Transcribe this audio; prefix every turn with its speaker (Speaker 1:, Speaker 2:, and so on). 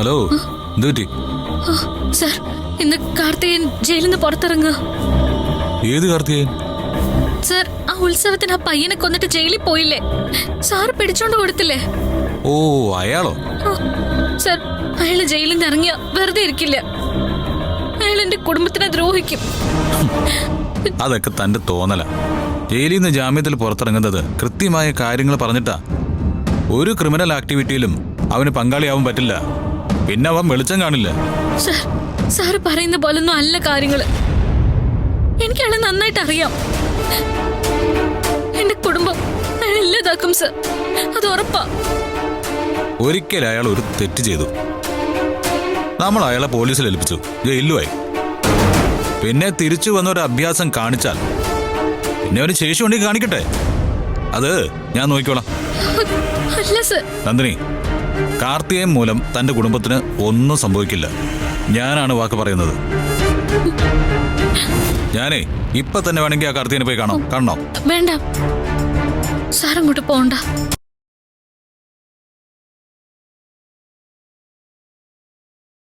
Speaker 1: Hello, എന്ത് പറ്റി?
Speaker 2: Sir, ഇന്ന് കാർത്തികൻ ജയിലിൽ നിന്ന് പുറത്തിറങ്ങുക.
Speaker 1: ഏത് കാർത്തികൻ?
Speaker 2: സർ, ആ ഉത്സവത്തിന് ആ പയ്യനെ കൊന്നിട്ട് ജയിലിൽ പോയില്ലേ, സാറ് പിടിച്ചോണ്ട് കൊടുത്തില്ലേ?
Speaker 1: ഓ, അയാളോ?
Speaker 2: സർ, അയാള് ജയിലിൽ നിന്ന് ഇറങ്ങിയ വെറുതെ ഇരിക്കില്ല. അയാൾ എന്റെ കുടുംബത്തിനെ ദ്രോഹിക്കും.
Speaker 1: അതൊക്കെ തന്റെ തോന്നല. ജയിലിൽ നിന്ന് ജാമ്യത്തിൽ പുറത്തിറങ്ങുന്നത് കൃത്യമായ കാര്യങ്ങൾ പറഞ്ഞിട്ടാ. ഒരു ക്രിമിനൽ ആക്ടിവിറ്റിയിലും അവന് പങ്കാളിയാവാൻ പറ്റില്ല. പിന്നെ അവൻ വെളിച്ചം കാണില്ല.
Speaker 2: സർ, സാറ് പറയുന്ന പോലൊന്നും അല്ല കാര്യങ്ങള്. എനിക്കയാളെ നന്നായിട്ട് അറിയാം. എന്റെ കുടുംബം അയാൾ ഇല്ലാതാക്കും സർ, അത് ഉറപ്പാ.
Speaker 1: ഒരിക്കൽ അയാൾ ഒരു തെറ്റ് ചെയ്തു. നമ്മൾ അയാളെ പോലീസിൽ ഏൽപ്പിച്ചു, ജയിലുമായി. പിന്നെ തിരിച്ചു വന്ന ഒരു അഭ്യാസം കാണിച്ചാൽ പിന്നെ അവന് ശേഷി ഉണ്ടെങ്കിൽ കാണിക്കട്ടെ. അത് ഞാൻ നോക്കിക്കോളാം.
Speaker 2: അല്ല സർ.
Speaker 1: നന്ദിനി, കാർത്തികേയൻ മൂലം തന്റെ കുടുംബത്തിന് ഒന്നും സംഭവിക്കില്ല. ഞാനാണ് വാക്ക് പറയുന്നത്. ഞാനേ ഇപ്പൊ തന്നെ വേണമെങ്കിൽ ആ കാർത്തികനെ പോയി കാണണോ?
Speaker 2: വേണ്ട സാർ, അങ്ങോട്ട് പോണ്ട.